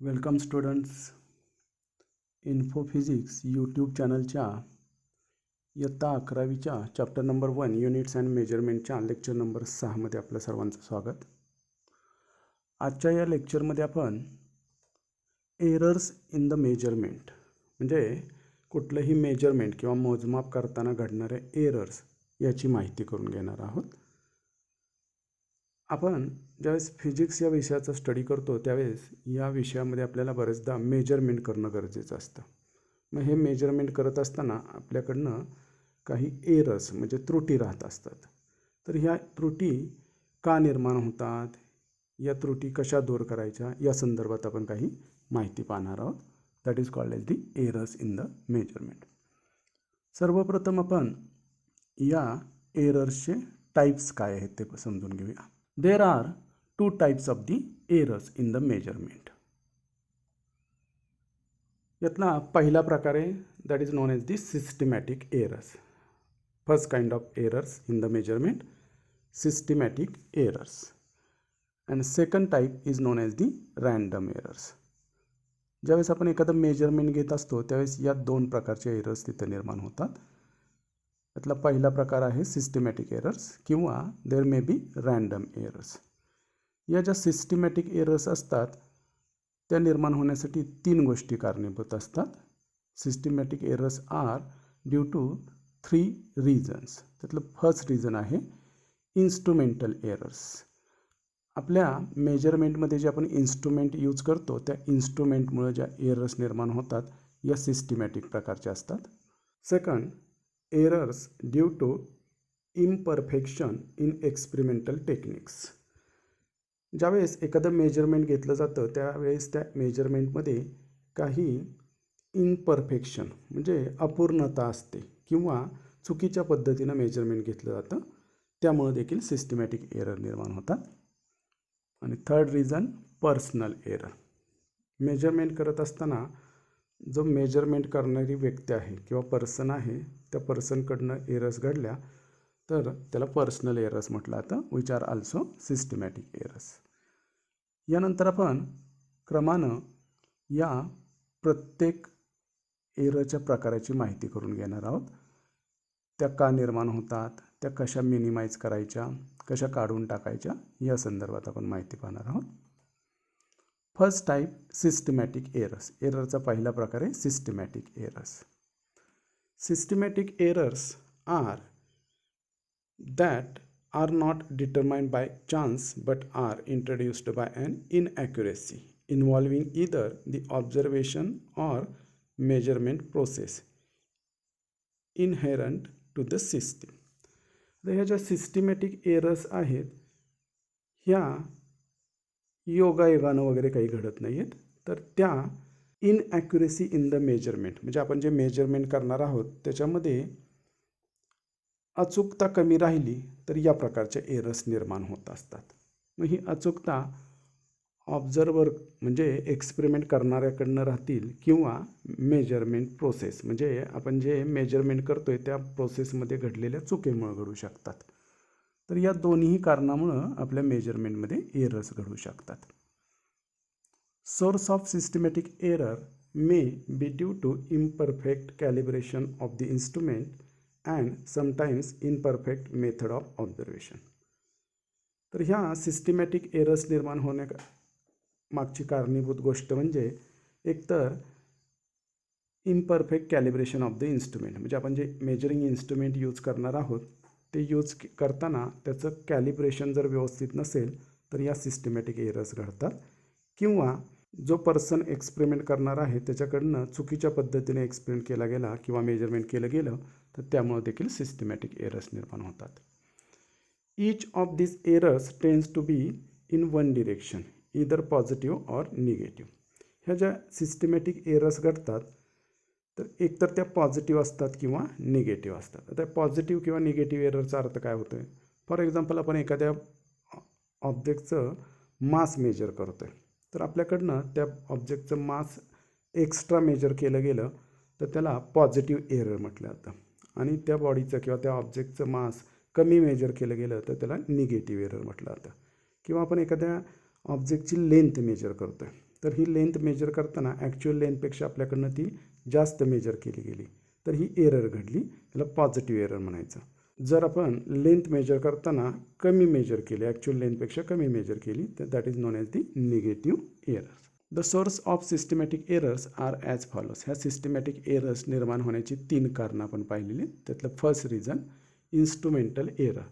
Welcome students. Info physics YouTube चॅनलच्या इयत्ता 11वीच्या चॅप्टर नंबर 1 युनिट्स अँड मेजरमेंटच्या लेक्चर नंबर 6मध्ये आपलं सर्वांचं स्वागत. आजच्या या लेक्चरमध्ये आपण एरर्स इन द मेजरमेंट म्हणजे कुठलंही मेजरमेंट किंवा मोजमाप करताना घडणारे एरर्स याची माहिती करून घेणार आहोत. आपण ज्यावेळेस फिजिक्स या विषयाचा स्टडी करतो त्यावेळेस या विषयामध्ये आपल्याला बरेचदा मेजरमेंट करणं गरजेचं असतं. मग हे मेजरमेंट करत असताना आपल्याकडनं काही एरर्स म्हणजे त्रुटी राहत असतात. तर ह्या त्रुटी का निर्माण होतात, या त्रुटी कशा दूर करायच्या या संदर्भात आपण काही माहिती पाहणार आहोत. That is called as the errors in the measurement. सर्वप्रथम आपण या एरर्सचे टाईप्स काय आहेत ते समजून घेऊया. There are two types of the errors in the measurement. यातला पहिला प्रकार आहे that is known as the systematic errors. First kind of errors in the measurement, systematic errors. And second type is known as the random errors. ज्यावेळेस आपण एखादं measurement घेत असतो त्यावेळेस या दोन प्रकारचे एरर्स तिथे निर्माण होतात. यातला पहिला प्रकार आहे सिस्टमॅटिक एरर्स किंवा देर मे बी रँडम एरर्स. या ज्या सिस्टमॅटिक एरर्स असतात त्या निर्माण होण्यासाठी तीन गोष्टी कारणीभूत असतात. Systematic errors are due to 3 reasons. त्यातलं फर्स्ट रिझन आहे इन्स्ट्रुमेंटल एरर्स. आपल्या मेजरमेंटमध्ये जे आपण इन्स्ट्रुमेंट यूज करतो त्या इन्स्ट्रुमेंटमुळे ज्या एरर्स निर्माण होतात या सिस्टमॅटिक प्रकारच्या असतात. Second, errors due to imperfection in experimental techniques. ज्यावेळेस एखादं मेजरमेंट घेतलं जातं त्यावेळेस त्या मेजरमेंटमध्ये काही इम्परफेक्शन म्हणजे अपूर्णता असते किंवा चुकीच्या पद्धतीनं मेजरमेंट घेतलं जातं, त्यामुळे देखील सिस्टमॅटिक एरर निर्माण होतात. आणि third reason personal error. Measurement करत असताना जो मेजरमेंट करणारी व्यक्ती आहे किंवा पर्सन आहे त्या पर्सनकडनं एरर्स घडल्या तर त्याला पर्सनल एरर्स म्हटलं जातं, which are also systematic errors. यानंतर आपण क्रमानं या प्रत्येक एररच्या प्रकाराची माहिती करून घेणार आहोत. त्या का निर्माण होतात, त्या कशा मिनिमाइज करायच्या, कशा काढून टाकायच्या या संदर्भात आपण माहिती पाहणार आहोत. First type systematic errors. एररचा पहिला प्रकार आहे systematic errors. Systematic errors are that are not determined by chance but are introduced by an inaccuracy involving either the observation or measurement process inherent to the system. तर ह्या ज्या systematic errors आहेत ह्या योगायोगानं वगैरे काही घडत नाही आहेत, तर त्या इनॲक्युरेसी इन द मेजरमेंट म्हणजे आपण जे मेजरमेंट करणार आहोत त्याच्यामध्ये अचूकता कमी राहिली तर या प्रकारचे एरर्स निर्माण होत असतात. मग ही अचूकता ऑब्झर्वर म्हणजे एक्सपेरिमेंट करणाऱ्याकडनं राहतील किंवा मेजरमेंट प्रोसेस म्हणजे आपण जे मेजरमेंट करतोय त्या प्रोसेसमध्ये घडलेल्या चुकीमुळे घडू शकतात. तर या दोन्ही कारणामुळं आपल्या मेजरमेंटमध्ये एरर्स घडू शकतात. Source of systematic error may be due to imperfect calibration of the instrument and sometimes imperfect method of observation. तर ह्या सिस्टमॅटिक एरर्स निर्माण होण्या मागची कारणीभूत गोष्ट म्हणजे एकतर imperfect calibration of the instrument म्हणजे आपण जे मेजरिंग इन्स्ट्रुमेंट यूज करणार आहोत ते यूज करताना त्याचं कॅलिब्रेशन जर व्यवस्थित नसेल तर या सिस्टमॅटिक एरर्स घडतात. किंवा जो पर्सन एक्सपेरिमेंट करणार आहे त्याच्याकडनं चुकीच्या पद्धतीने एक्सपेरिमेंट केला गेला किंवा मेजरमेंट केलं गेलं तर त्यामुळे देखील सिस्टमॅटिक एरर्स निर्माण होतात. Each of this errors tends to be in one direction either positive or negative. ह्या ज्या सिस्टमॅटिक एरर्स घडतात तर एकतर त्या पॉझिटिव्ह असतात किंवा निगेटिव्ह असतात. आता पॉझिटिव्ह किंवा निगेटिव्ह एररचा अर्थ काय होतो आहे, फॉर एक्झाम्पल आपण एखाद्या ऑब्जेक्टचं मास मेजर करतो आहे तर आपल्याकडनं त्या ऑब्जेक्टचं मास एक्स्ट्रा मेजर केलं गेलं तर त्याला पॉझिटिव्ह एरर म्हटलं जातं. आणि त्या बॉडीचं किंवा त्या ऑब्जेक्टचं मास कमी मेजर केलं गेलं तर त्याला निगेटिव्ह एरर म्हटलं जातं. किंवा आपण एखाद्या ऑब्जेक्टची लेंथ मेजर करतो आहे तर ही लेंथ मेजर करताना ॲक्च्युअल लेंथपेक्षा आपल्याकडनं ती जास्त मेजर केली गेली, तर ही एरर घडली, त्याला पॉझिटिव्ह एरर म्हणायचं. जर आपण लेंथ मेजर करताना कमी मेजर केली, ॲक्च्युअल लेंथपेक्षा कमी मेजर केली, तर that is known as the negative error. The source of systematic errors are as follows. ह्या सिस्टमॅटिक एरर्स निर्माण होण्याची 3 कारणं आपण पाहिलेली. त्यातलं फर्स्ट रिझन इन्स्ट्रुमेंटल एरर.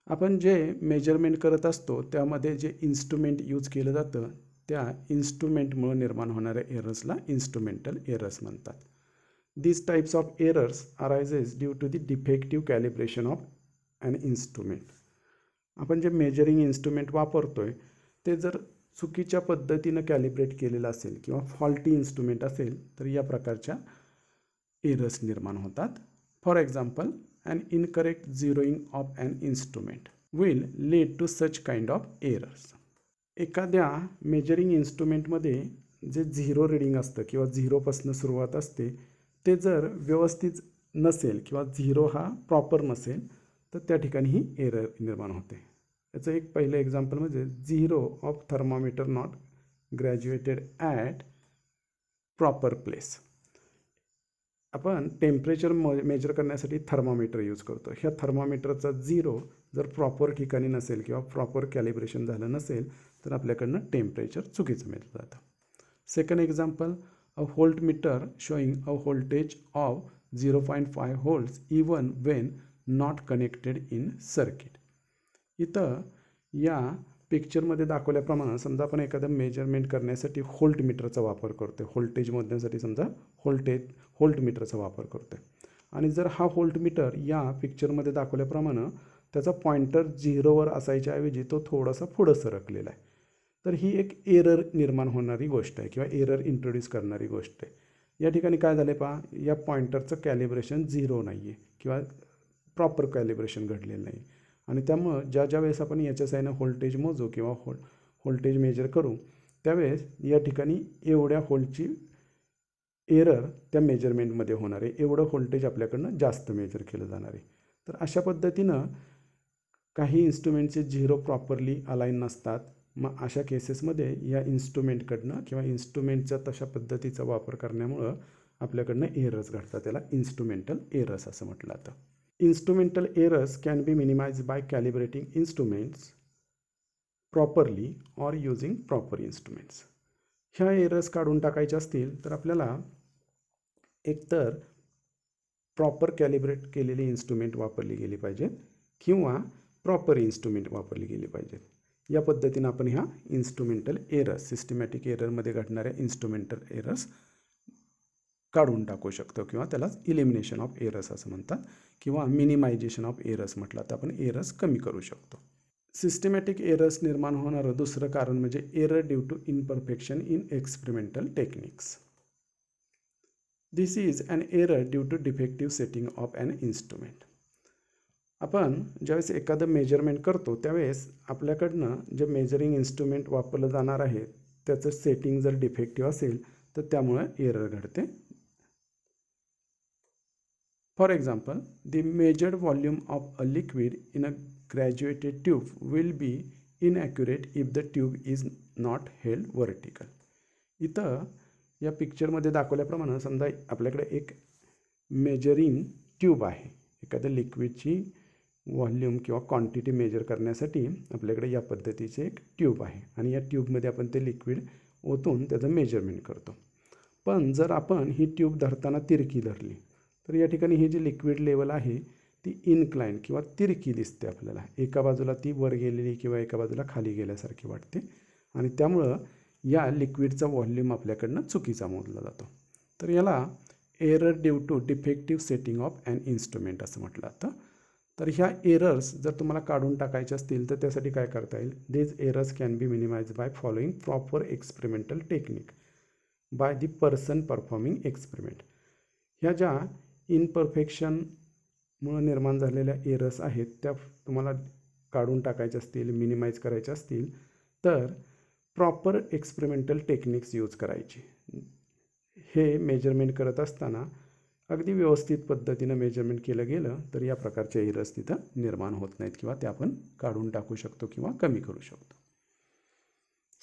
आपण जे मेजरमेंट करत असतो त्यामध्ये जे इन्स्ट्रुमेंट यूज केलं जातं त्या इन्स्ट्रुमेंटमुळे निर्माण होणाऱ्या एरर्सला इन्स्ट्रुमेंटल एरर्स म्हणतात. These types of errors arises due to the defective calibration of an instrument. आपण जे मेजरिंग इन्स्ट्रुमेंट वापरतोय ते जर चुकीच्या पद्धतीनं कॅलिब्रेट केलेलं असेल किंवा फॉल्टी इन्स्ट्रुमेंट असेल तर या प्रकारच्या एरर्स निर्माण होतात. For example, an incorrect zeroing of an instrument will lead to such kind of errors. एखाद्या मेजरिंग इन्स्ट्रुमेंटमध्ये जे झिरो रिडिंग असतं किंवा झिरोपासून सुरुवात असते ते जर व्यवस्थित नसेल किंवा झिरो हा प्रॉपर नसेल तर त्या ठिकाणी ही एरर निर्माण होते. याचं एक पहिलं एक्झाम्पल म्हणजे zero of thermometer not graduated at proper place. आपण टेम्परेचर मेजर करण्यासाठी थर्मामीटर यूज करतो. ह्या थर्मामीटरचा झिरो जर प्रॉपर ठिकाणी नसेल किंवा प्रॉपर कॅलिब्रेशन झालं नसेल तर आपल्याकडनं टेम्परेचर चुकीचं मिळतं जातं. Second example, a voltmeter showing a voltage of 0.5 volts even when not connected in circuit. इथं या पिक्चरमध्ये दाखवल्याप्रमाणे समजा आपण एखादं मेजरमेंट करण्यासाठी व्होल्टमीटरचा वापर करतो आहे, व्होल्टेज मोजण्यासाठी समजा व्होल्टमीटरचा वापर करतो आहे आणि जर हा व्होल्टमीटर या पिक्चरमध्ये दाखवल्याप्रमाणे त्याचा पॉइंटर झिरोवर असायच्याऐवजी तो थोडासा पुढं सरकलेला आहे, तर ही एक एरर निर्माण होणारी गोष्ट आहे किंवा एरर इंट्रोड्यूस करणारी गोष्ट आहे. या ठिकाणी काय झालं आहे पहा, या पॉइंटरचं कॅलिब्रेशन झिरो नाही आहे किंवा प्रॉपर कॅलिब्रेशन घडलेलं नाही आणि त्यामुळं ज्या वेळेस आपण याच्या साईनं व्होल्टेज मोजू किंवा व्होल्टेज मेजर करू त्यावेळेस या ठिकाणी एवढ्या व्होल्टची एरर त्या मेजरमेंटमध्ये होणार आहे, एवढं व्होल्टेज आपल्याकडनं जास्त मेजर केलं जाणार आहे. तर अशा पद्धतीनं काही इन्स्ट्रुमेंटचे झिरो प्रॉपरली अलाईन नसतात. मग अशा केसेसमध्ये या इन्स्ट्रुमेंटकडनं किंवा इन्स्ट्रुमेंटचा तशा पद्धतीचा वापर करण्यामुळं आपल्याकडनं एरर्स घडतात. त्याला इन्स्ट्रुमेंटल एरर्स असं म्हटलं जातं. Instrumental errors can be minimise by calibrating instruments properly or using proper instruments. ह्या एरर्स काढून टाकायच्या असतील तर आपल्याला एकतर प्रॉपर कॅलिब्रेट केलेली इन्स्ट्रुमेंट वापरली गेली पाहिजेत किंवा प्रॉपर इन्स्ट्रुमेंट वापरली गेली पाहिजेत. या पद्धतीनं आपण ह्या इन्स्ट्रुमेंटल एरर्स, सिस्टमॅटिक एररमध्ये घडणाऱ्या इन्स्ट्रुमेंटल एरर्स काढून टाकू शकतो किंवा त्यालाच इलिमिनेशन ऑफ एरर्स असं म्हणतात किंवा मिनिमायझेशन ऑफ एरर्स म्हटलं तर आपण एरर्स कमी करू शकतो. सिस्टमॅटिक एरर्स निर्माण होणारं दुसरं कारण म्हणजे error due to imperfection in experimental techniques. This is an error due to defective setting of an instrument. आपण ज्यावेळेस एखादं मेजरमेंट करतो त्यावेळेस आपल्याकडनं जे मेजरिंग इन्स्ट्रुमेंट वापरलं जाणार आहे त्याचं सेटिंग जर डिफेक्टिव्ह असेल तर त्यामुळे एरर घडते. For example, the measured volume of a liquid in a graduated tube will be inaccurate if the tube is not held vertical. इथं या पिक्चरमध्ये दाखवल्याप्रमाणे समजा आपल्याकडे एक मेजरिंग ट्यूब आहे. एखाद्या लिक्विडची व्हॉल्यूम किंवा क्वांटिटी मेजर करण्यासाठी आपल्याकडे या पद्धतीचे एक ट्यूब आहे आणि या ट्यूबमध्ये आपण ते लिक्विड ओतून त्याचं मेजरमेंट करतो. पण जर आपण ही ट्यूब धरताना तिरकी धरली तर या ठिकाणी ही जी लिक्विड लेवल आहे ती इनक्लाइन किंवा तिरकी दिसते आपल्याला. एका बाजूला ती वर गेलेली किंवा एका बाजूला खाली गेल्यासारखी वाटते आणि त्यामुळं या लिक्विडचा व्हॉल्यूम आपल्याकडनं चुकीचा मोजला जातो. तर याला error due to defective setting of an instrument असं म्हटलं जातं. तर ह्या एरर्स जर तुम्हाला काढून टाकायच्या असतील तर त्यासाठी काय करता येईल, these errors can be minimise by following proper experimental technique by the person performing experiment. ह्या ज्या इनपरफेक्शनमुळे निर्माण झालेल्या एरर्स आहेत त्या तुम्हाला काढून टाकायच्या असतील, मिनिमाइज करायच्या असतील तर प्रॉपर एक्सपेरिमेंटल टेक्निक्स यूज करायची. हे मेजरमेंट करत असताना अगदी व्यवस्थित पद्धतीनं मेजरमेंट केलं गेलं तर या प्रकारच्या एरर्स तिथं निर्माण होत नाहीत किंवा त्या आपण काढून टाकू शकतो किंवा कमी करू शकतो.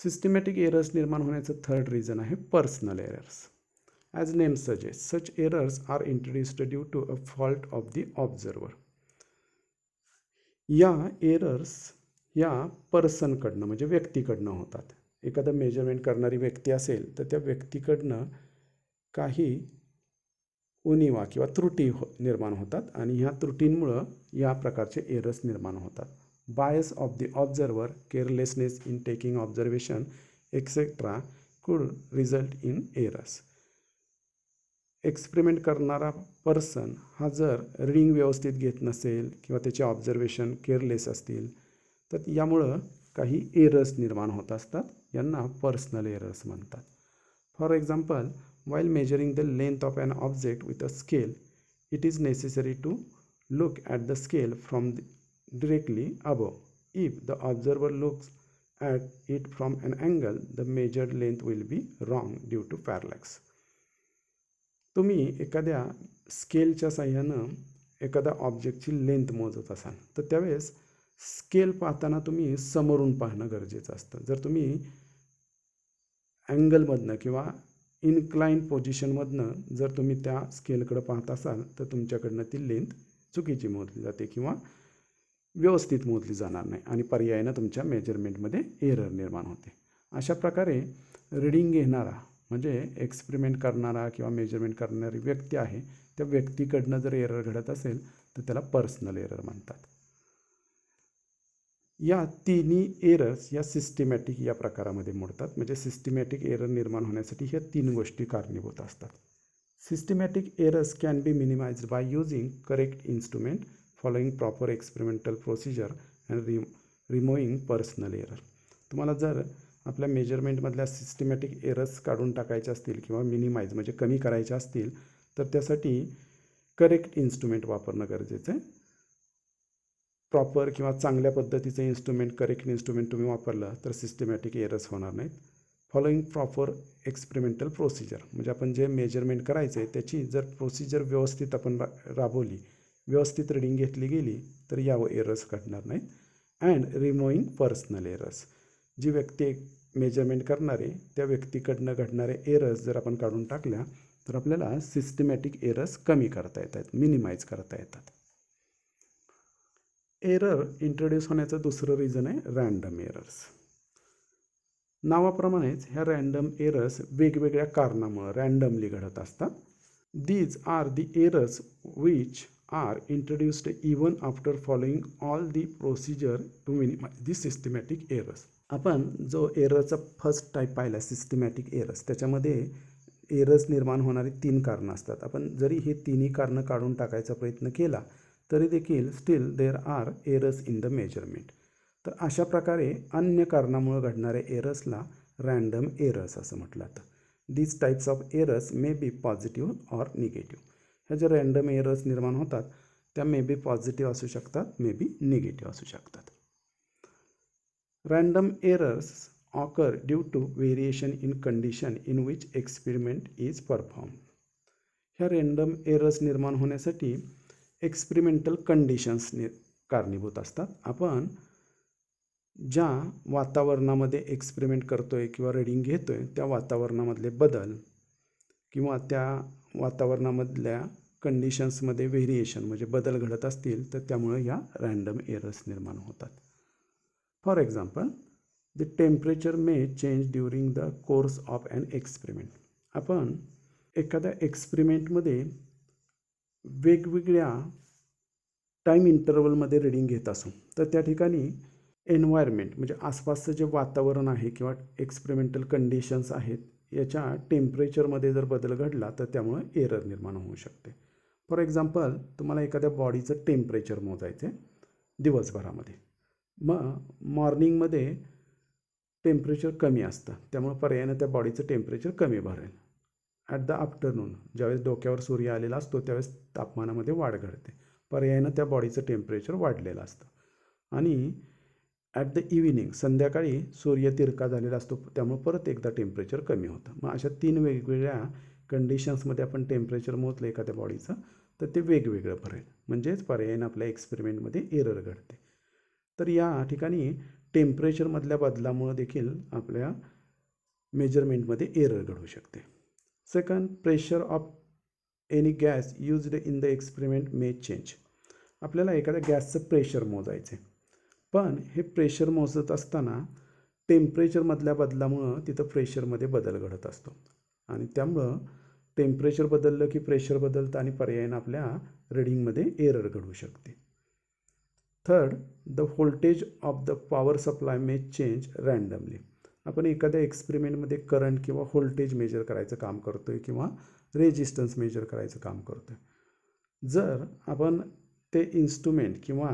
सिस्टमॅटिक एरर्स निर्माण होण्याचं थर्ड रिझन आहे personal errors. As name suggest, such errors are introduced due to a fault of the observer. या एरर्स या पर्सनकडनं म्हणजे व्यक्तीकडनं होतात. एखादं मेजरमेंट करणारी व्यक्ती असेल तर त्या व्यक्तीकडनं काही उणिवा किंवा त्रुटी निर्माण होतात आणि ह्या त्रुटींमुळं या प्रकारचे एरर्स निर्माण होतात. Bias of the observer, carelessness in taking observation etcetera कुड रिझल्ट इन एरर्स. एक्सपेरिमेंट करणारा पर्सन हा जर रीडिंग व्यवस्थित घेत नसेल किंवा त्याचे ऑब्झर्वेशन केअरलेस असतील तर यामुळं काही एरर्स निर्माण होत असतात. यांना पर्सनल एरर्स म्हणतात. For example, while measuring the length of an object with a scale, it is necessary to look at the scale from directly above. If the observer looks at it from an angle, the measured length will be wrong due to parallax. तुम्ही एखाद्या स्केलच्या साह्यानं एखाद्या ऑब्जेक्टची length मोजत असाल तर त्यावेळेस scale पाहताना तुम्ही समोरून पाहणं गरजेचं असतं. जर तुम्ही अँगलमधनं किंवा इन्क्लाइन पोझिशनमधनं जर तुम्ही त्या स्केलकडं पाहत असाल तर तुमच्याकडनं ती लेंथ चुकीची मोजली जाते किंवा व्यवस्थित मोजली जाणार नाही आणि पर्यायानं तुमच्या मेजरमेंटमध्ये एरर निर्माण होते. अशा प्रकारे रीडिंग घेणारा म्हणजे एक्सपेरिमेंट करणारा किंवा मेजरमेंट करणारी व्यक्ती आहे त्या व्यक्तीकडनं जर एरर घडत असेल तर त्याला पर्सनल एरर म्हणतात. या तिन्ही एरर्स या सिस्टमॅटिक या प्रकारामध्ये मोडतात. म्हणजे सिस्टमॅटिक एरर निर्माण होण्यासाठी ह्या तीन गोष्टी कारणीभूत असतात. Systematic errors can B minimised by using correct instrument, following proper experimental procedure and removing personal error. तुम्हाला जर आपल्या मेजरमेंटमधल्या सिस्टमॅटिक एरर्स काढून टाकायचे असतील किंवा मिनिमाइज म्हणजे कमी करायचे असतील तर त्यासाठी करेक्ट इन्स्ट्रुमेंट वापरणं गरजेचं आहे. प्रॉपर किंवा चांगल्या पद्धतीचं इन्स्ट्रुमेंट, करेक्ट इन्स्ट्रुमेंट तुम्ही वापरलं तर सिस्टमॅटिक एरर्स होणार नाहीत. फॉलोइंग प्रॉपर एक्सपेरिमेंटल प्रोसिजर म्हणजे आपण जे मेजरमेंट करायचं आहे त्याची जर प्रोसिजर व्यवस्थित आपण राबवली, व्यवस्थित रीडिंग घेतली गेली तर या एरर्स घडणार नाहीत. अँड रिमूव्हिंग पर्सनल एरर्स, जी व्यक्ती मेजरमेंट करणारे त्या व्यक्तीकडनं घडणारे एरर्स जर आपण काढून टाकल्या तर आपल्याला सिस्टमॅटिक एरर्स कमी करता येतात, मिनिमाइज करता येतात. एरर इंट्रोड्यूस होण्याचं दुसरं रिझन आहे रँडम एरर्स. नावाप्रमाणेच ह्या रँडम एरर्स वेगवेगळ्या कारणामुळं रँडमली घडत असतात. These are the errors which are introduced even after following all the procedure to minimise the systematic errors. आपण जो एररचा फर्स्ट टाईप पाहिला सिस्टमॅटिक एरर्स, त्याच्यामध्ये एरर्स निर्माण होणारी तीन कारणं असतात. आपण जरी हे तिन्ही कारणं काढून टाकायचा प्रयत्न केला तरी देखील still there are errors in the measurement. तर अशा प्रकारे अन्य कारणामुळे घडणाऱ्या एरर्सला रँडम एरर्स असं म्हटलं जातं. These types of errors may be positive or negative. ह्या ज्या रँडम एरर्स निर्माण होतात त्या मे बी पॉझिटिव्ह असू शकतात, मे बी निगेटिव्ह असू शकतात. Random errors occur due to variation in condition in which experiment is perform. ह्या रँडम एरर्स निर्माण होण्यासाठी एक्सपेरिमेंटल कंडिशन्स कारणीभूत असतात. आपण ज्या वातावरणामध्ये एक्सपेरिमेंट करतो आहे किंवा रीडिंग घेतो आहे त्या वातावरणामधले बदल किंवा त्या वातावरणामधल्या कंडिशन्समध्ये व्हेरिएशन म्हणजे बदल घडत असतील तर त्यामुळे या रँडम एरर्स निर्माण होतात. For example, the temperature may change during the course of an experiment. आपण एखाद्या एक्सपेरिमेंटमध्ये वेगवेगळ्या टाईम इंटरवलमध्ये रीडिंग घेत असू तर त्या ठिकाणी एन्व्हायरमेंट म्हणजे आसपासचं जे वातावरण आहे किंवा एक्सपेरिमेंटल कंडिशन्स आहेत याच्या टेम्परेचरमध्ये जर बदल घडला तर त्यामुळे एरर निर्माण होऊ शकते. फॉर एक्झाम्पल, तुम्हाला एखाद्या बॉडीचं टेम्परेचर मोजायचं आहे दिवसभरामध्ये. मग मॉर्निंगमध्ये टेम्परेचर कमी असतं त्यामुळे पर्यायानं त्या बॉडीचं टेम्परेचर कमी भरेल. ॲट द आफ्टरनून ज्यावेळेस डोक्यावर सूर्य आलेला असतो त्यावेळेस तापमानामध्ये वाढ घडते, पर्यायानं त्या बॉडीचं टेम्परेचर वाढलेलं असतं. आणि ॲट द इव्हिनिंग संध्याकाळी सूर्य तिरका झालेला असतो त्यामुळे परत एकदा टेम्परेचर कमी होतं. मग अशा तीन वेगवेगळ्या कंडिशन्समध्ये आपण टेम्परेचर मोजलं एखाद्या बॉडीचं तर ते वेगवेगळं भरेल, म्हणजेच पर्यायानं आपल्या एक्सपेरिमेंटमध्ये एरर घडते. तर या ठिकाणी टेम्परेचरमधल्या बदलामुळे देखील आपल्या मेजरमेंटमध्ये एरर घडू शकते. Second, pressure of any gas used in the experiment may change. आपल्याला एखाद्या गॅसचं प्रेशर मोजायचं आहे, पण हे प्रेशर मोजत असताना टेम्परेचरमधल्या बदलामुळं तिथं प्रेशरमध्ये बदल घडत असतो आणि त्यामुळं टेम्परेचर बदललं की प्रेशर बदलतं आणि पर्यायानं आपल्या रिडिंगमध्ये एरर घडू शकते. Third, the voltage of the power supply may change randomly. आपण एखाद्या एक्सपेरिमेंटमध्ये करंट किंवा व्होल्टेज मेजर करायचं काम करतो आहे किंवा रेजिस्टन्स मेजर करायचं काम करतो आहे. जर आपण ते इन्स्ट्रुमेंट किंवा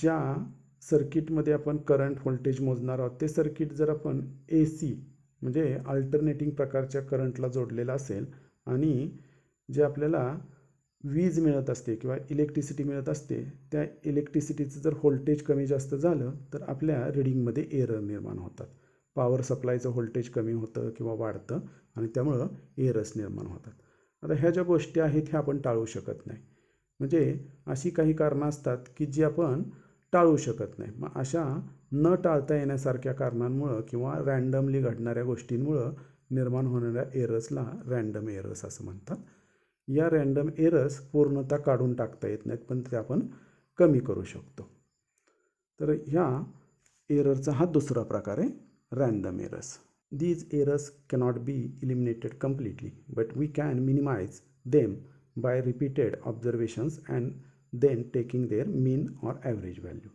ज्या सर्किटमध्ये आपण करंट व्होल्टेज मोजणार आहोत ते सर्किट जर आपण AC म्हणजे अल्टरनेटिंग प्रकारच्या करंटला जोडलेलं असेल आणि जे आपल्याला वीज मिळत असते किंवा इलेक्ट्रिसिटी मिळत असते त्या इलेक्ट्रिसिटीचं जर व्होल्टेज कमी जास्त झालं तर आपल्या रिडिंगमध्ये एरर निर्माण होतात. पॉवर सप्लायचं व्होल्टेज कमी होतं किंवा वाढतं आणि त्यामुळं एरर्स निर्माण होतात. आता ह्या ज्या गोष्टी आहेत ह्या आपण टाळू शकत नाही. म्हणजे अशी काही कारणं असतात की जी आपण टाळू शकत नाही. मग अशा न टाळता येण्यासारख्या कारणांमुळं किंवा रँडमली घडणाऱ्या गोष्टींमुळं निर्माण होणाऱ्या एरर्सला रँडम एरर्स असं म्हणतात. या रँडम एरर्स पूर्णतः काढून टाकता येत नाहीत, पण ते आपण कमी करू शकतो. तर ह्या एररचा हा दुसरा प्रकार आहे random errors. These errors cannot be eliminated completely, but we can minimize them by repeated observations and then taking their mean or average value.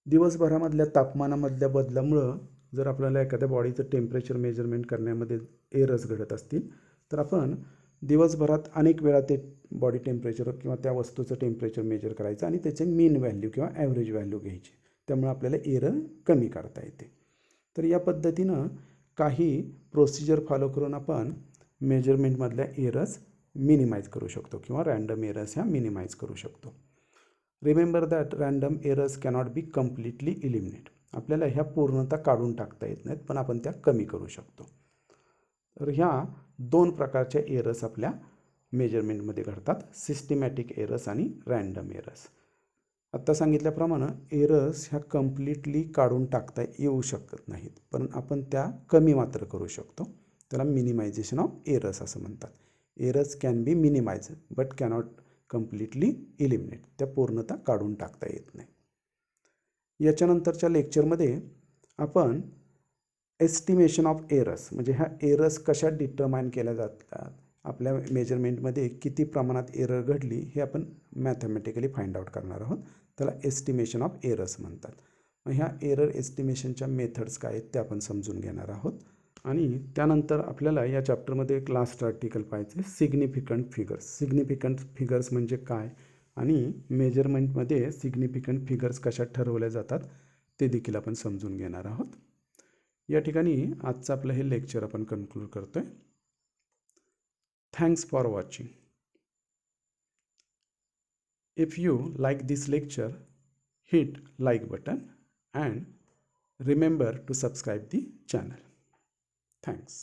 दिवसभरामधल्या तापमानामधल्या बदलामुळं जर आपल्याला एखाद्या बॉडीचं टेम्परेचर मेजरमेंट करण्यामध्ये एरर्स घडत असतील तर आपण दिवसभरात अनेक वेळा ते बॉडी टेम्परेचर किंवा त्या वस्तूचं टेम्परेचर मेजर करायचं आणि त्याचे मीन व्हॅल्यू किंवा ॲव्हरेज व्हॅल्यू घ्यायची. त्यामुळे आपल्याला एरर कमी करता येते. तर या पद्धतीनं काही प्रोसिजर फॉलो करून आपण मेजरमेंटमधल्या एरर्स मिनिमाइज करू शकतो किंवा रँडम एरर्स ह्या मिनिमाइज करू शकतो. Remember that random errors cannot be completely eliminate. आपल्याला ह्या पूर्णतः काढून टाकता येत नाहीत, पण आपण त्या कमी करू शकतो. तर ह्या दोन प्रकारच्या एरर्स आपल्या मेजरमेंटमध्ये घडतात, सिस्टिमॅटिक एरर्स आणि रँडम एरर्स. आत्ता सांगितल्याप्रमाणे एरर्स ह्या कम्प्लिटली काढून टाकता येऊ शकत नाहीत, पण आपण त्या कमी मात्र करू शकतो. त्याला मिनिमायझेशन ऑफ एरर्स असं म्हणतात. Errors can be minimise but cannot completely eliminate. त्या पूर्णतः काढून टाकता येत नाही. याच्यानंतरच्या लेक्चरमध्ये आपण एस्टिमेशन ऑफ एरर्स म्हणजे ह्या एरर्स कशा डिटरमाइन केल्या जातात, आपल्या मेजरमेंटमध्ये किती प्रमाणात एरर घडली हे आपण मॅथमॅटिकली फाइंड आउट करणार आहोत. त्याला एस्टिमेशन ऑफ एरर्स म्हणतात. मग ह्या एरर एस्टिमेशनच्या मेथड्स काय आहेत ते आपण समजून घेणार आहोत. आणि त्यानंतर आपल्याला या चॅप्टरमध्ये एक लास्ट आर्टिकल पाहायचं आहे, सिग्निफिकंट फिगर्स. सिग्निफिकंट फिगर्स म्हणजे काय आणि मेजरमेंटमध्ये सिग्निफिकंट फिगर्स कशा ठरवल्या जातात ते देखील आपण समजून घेणार आहोत. या ठिकाणी आजचं आपलं हे लेक्चर आपण कन्क्लूड करतो आहे. Thanks for watching. If you like this lecture, hit like button and remember to subscribe the channel. Thanks.